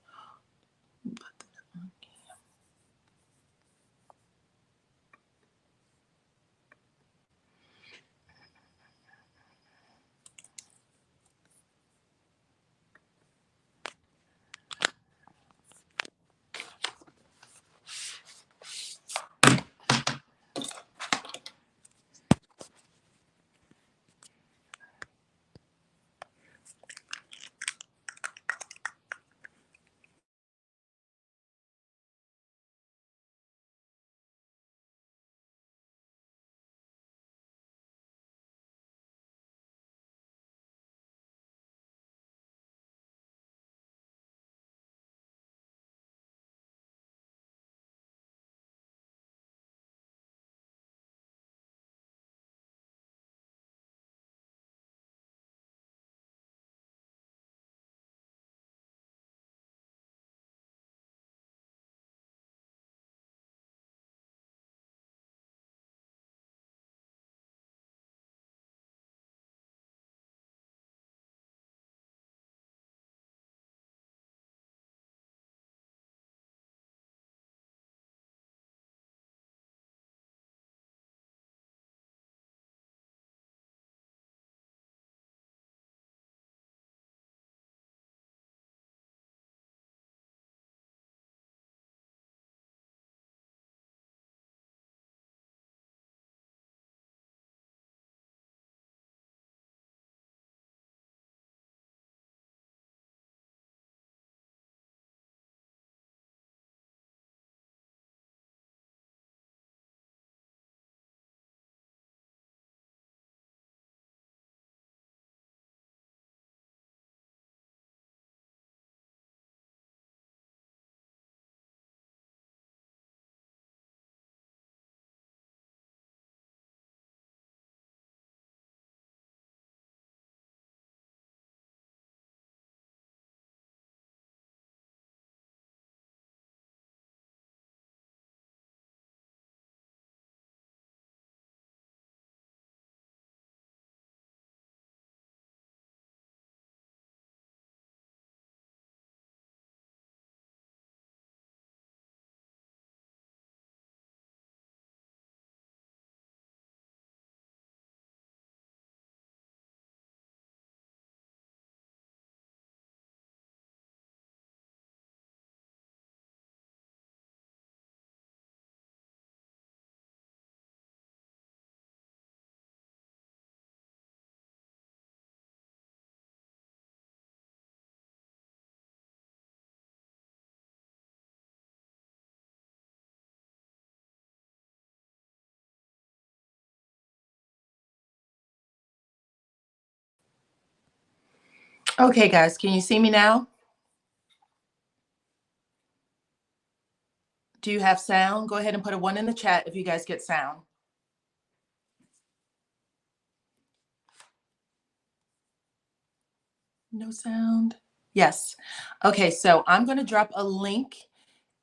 Okay, guys, can you see me now? Do you have sound? Go ahead and put a 1 in the chat if you guys get sound. No sound? Yes. Okay, so I'm going to drop a link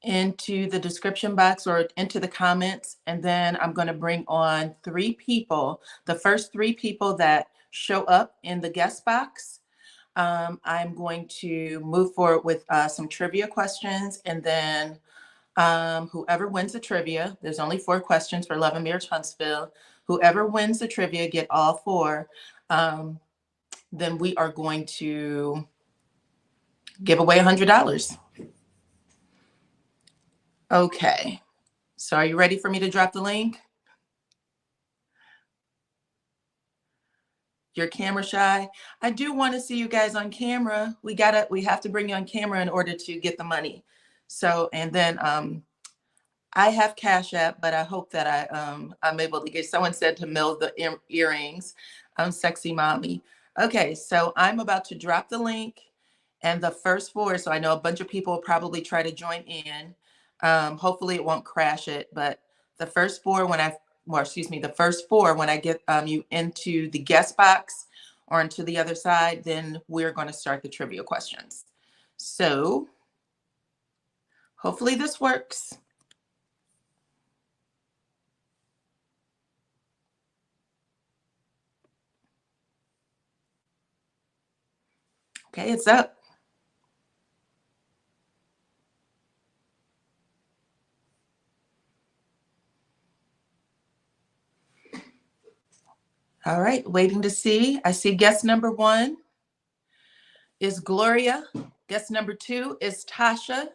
into the description box or into the comments, and then I'm going to bring on 3 people. The first 3 people that show up in the guest box, I'm going to move forward with some trivia questions, and then whoever wins the trivia, there's only 4 questions for LAMH Huntsville. Whoever wins the trivia, get all 4, then we are going to give away $100. Okay, so are you ready for me to drop the link? You're camera shy. I do want to see you guys on camera. We have to bring you on camera in order to get the money. So, and then I have Cash App, but I hope that I'm able to get, someone said to mill the earrings. I'm sexy mommy. Okay, so I'm about to drop the link and the first 4, so I know a bunch of people will probably try to join in. Hopefully it won't crash it, but the first 4 the first 4 when I get you into the guest box or into the other side, then we're going to start the trivia questions. So hopefully this works. Okay, it's up. All right, waiting to see. I see guest number 1 is Gloria. Guest number 2 is Tasha.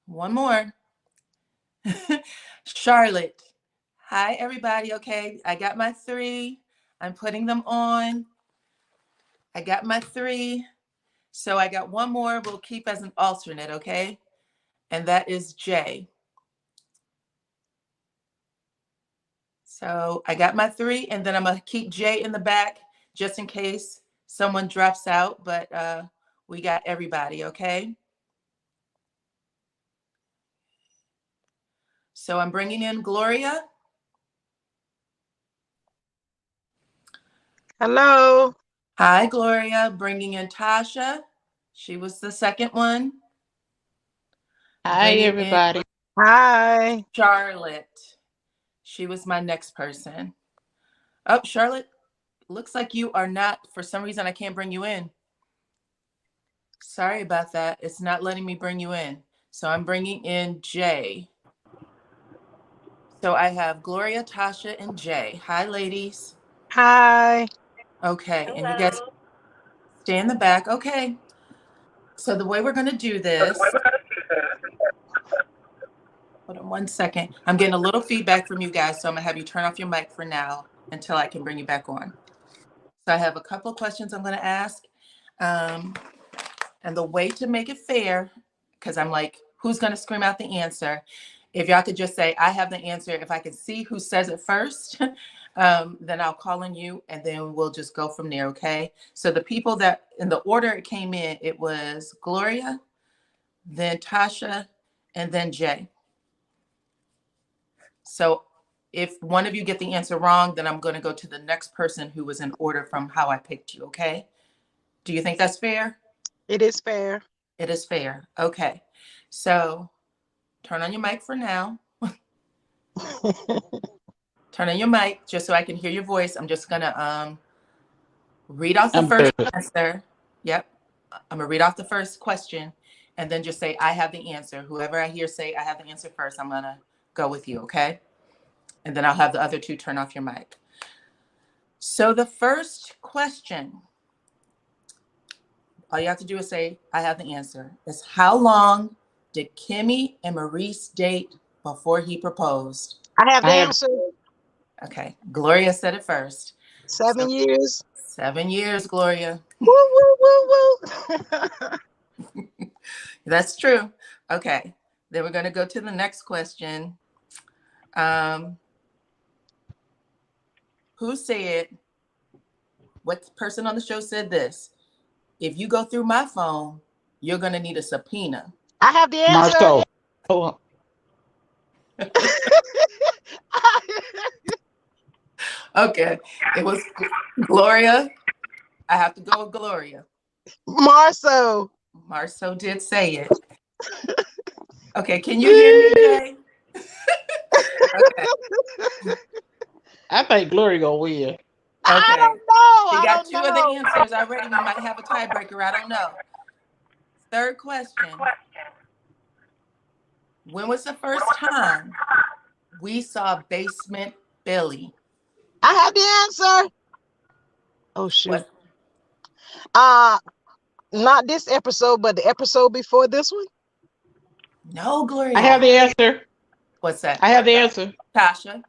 One more. Charlotte. Hi, everybody. Okay, I got my 3. I'm putting them on. I got my 3. So I got one more we'll keep as an alternate, okay? And that is Jay. So I got my 3, and then I'm going to keep Jay in the back just in case someone drops out, but we got everybody, okay? So I'm bringing in Gloria. Hello. Hi, Gloria. Bringing in Tasha. She was the second one. Hi, everybody. Hi. Charlotte. She was my next person. Oh, Charlotte, looks like you are not, for some reason, I can't bring you in. Sorry about that. It's not letting me bring you in. So I'm bringing in Jay. So I have Gloria, Tasha, and Jay. Hi, ladies. Hi. Okay, Hello. and you guys stay in the back. Okay. So the way we're going to do this, hold on one second. I'm getting a little feedback from you guys, so I'm going to have you turn off your mic for now until I can bring you back on. So I have a couple of questions I'm going to ask. And the way to make it fair, because I'm like, who's going to scream out the answer? If y'all could just say, I have the answer. If I can see who says it first, then I'll call on you and then we'll just go from there, okay? So the people that, in the order it came in, it was Gloria, then Tasha, and then Jay. So if one of you get the answer wrong, then I'm going to go to the next person who was in order from how I picked you, okay? Do you think that's fair? It is fair. It is fair. Okay. So turn on your mic for now. Turn on your mic just so I can hear your voice. I'm just going to read off the first answer. Yep. I'm going to read off the first question and then just say, I have the answer. Whoever I hear say, I have the answer first, I'm going to go with you, okay? And then I'll have the other 2 turn off your mic. So the first question, all you have to do is say, I have the answer. Is how long did Kimmy and Maurice date before he proposed? I have the answer. Okay, Gloria said it first. 7 years. 7 years, Gloria. Woo, woo, woo, woo. That's true. Okay, then we're going to go to the next question. Who said, what person on the show said this? if you go through my phone, you're going to need a subpoena. I have the answer. Marco. Oh, Okay. It was Gloria. I have to go with Gloria. Marceau. Marceau did say it. Okay. Can you hear me, Jay? Okay. I think Glory gonna win. I Okay. don't know. We I got don't two know. of the answers already. We might have a tiebreaker. I don't know. Third question. When was the first time we saw Basement Billy? I have the answer. Oh shoot. What? Not this episode, but the episode before this one. No, Gloria. I have the answer. What's that? I have the answer. Tasha.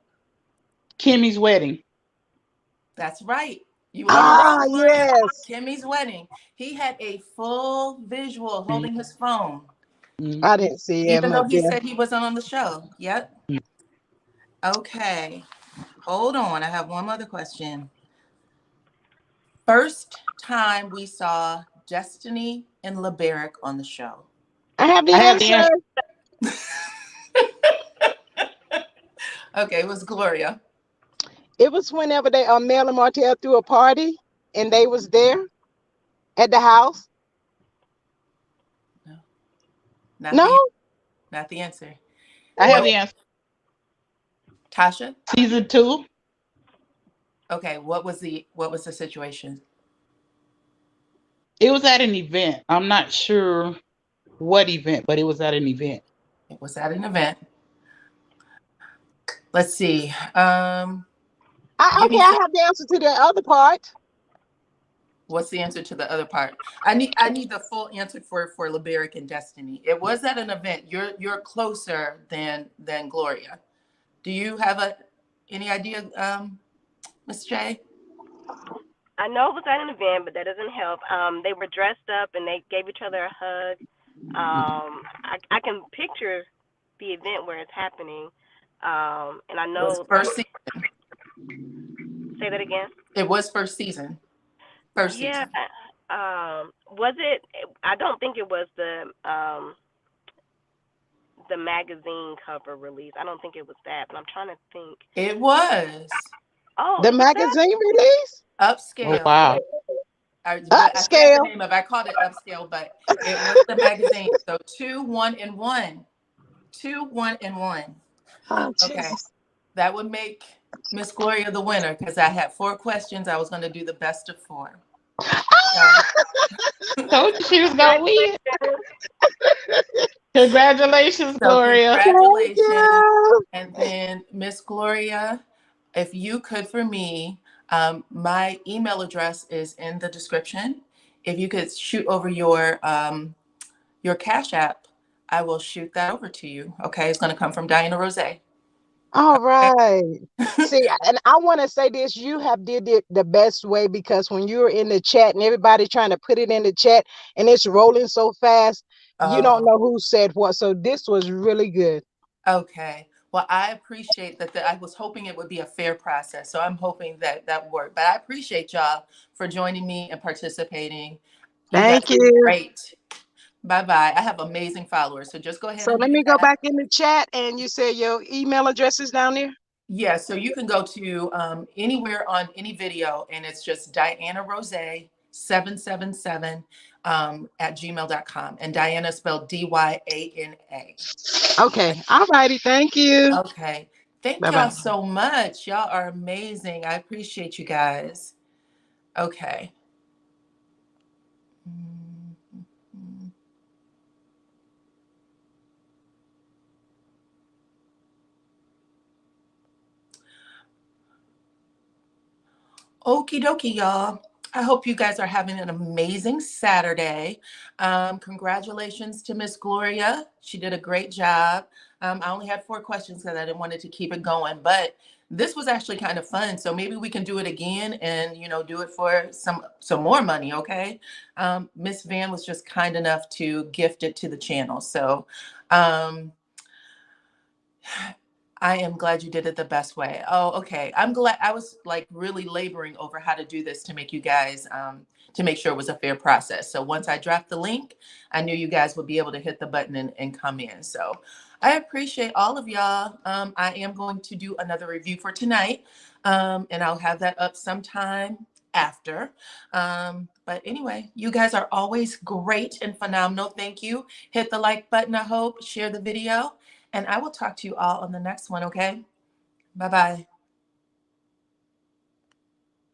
Kimmy's wedding. That's right. You were on the right one. Yes. Kimmy's wedding. He had a full visual holding his phone. I didn't see him Even though up he there. said he wasn't on the show. Yep. Okay. Hold on. I have one other question. First time we saw Destiny and LeBaric on the show. I have the answer. Okay, it was Gloria. It was whenever they Mel and Martell threw a party and they was there at the house. Not the answer. I have the answer. Tasha? Season 2. Okay, what was the situation? It was at an event. I'm not sure what event, but it was at an event. It was at an event. Let's see. I have the answer to the other part. What's the answer to the other part? I need the full answer for LeBaric and Destiny. It was at an event. You're closer than Gloria. Do you have any idea, Miss J? I know it was at an event, but that doesn't help. They were dressed up and they gave each other a hug. I can picture the event where it's happening. And I know It was first season. Say that again. It was first season. First yeah. season. Was it? I don't think it was the magazine cover release. I don't think it was that, but I'm trying to think. It was. Oh, the magazine release? Upscale. Oh, wow. I forget the Upscale. name of it. I called it Upscale, but it was the magazine. So 2, 1, and 1. 2, 1, and 1. Oh, Okay. Jesus. That would make Miss Gloria the winner because I had 4 questions. I was going to do the best of 4. Told you she was gonna win. Congratulations, Gloria. Congratulations. And then Miss Gloria, if you could for me, my email address is in the description. If you could shoot over your Cash App, I will shoot that over to you. Okay, it's going to come from DyanaRozay. All right. See, and I want to say this, you have did it the best way, because when you're in the chat and everybody trying to put it in the chat and it's rolling so fast, you don't know who said what. So this was really good. Okay. Well, I appreciate that. I was hoping it would be a fair process. So I'm hoping that worked. But I appreciate y'all for joining me and participating. Thank you. Great. Bye-bye. I have amazing followers. So just go ahead. So let me go back in the chat, and you said your email address is down there? Yeah, so you can go to anywhere on any video, and it's just DyanaRozay 777 at gmail.com. And Dyana spelled Dyana. Okay. All righty. Thank you. Okay. Thank Bye-bye. y'all so much. Y'all are amazing. I appreciate you guys. Okay. Okie dokie, y'all. I hope you guys are having an amazing Saturday. Congratulations to Miss Gloria. She did a great job. I only had 4 questions because I didn't want to keep it going, but this was actually kind of fun. So maybe we can do it again and, do it for some more money. Okay. Miss Van was just kind enough to gift it to the channel. So, I am glad you did it the best way. Oh, okay. I'm glad. I was like really laboring over how to do this to make you guys, to make sure it was a fair process. So once I dropped the link, I knew you guys would be able to hit the button and come in. So I appreciate all of y'all. I am going to do another review for tonight, and I'll have that up sometime after. But anyway, you guys are always great and phenomenal. Thank you. Hit the like button, I hope. Share the video. And I will talk to you all on the next one, okay? Bye-bye.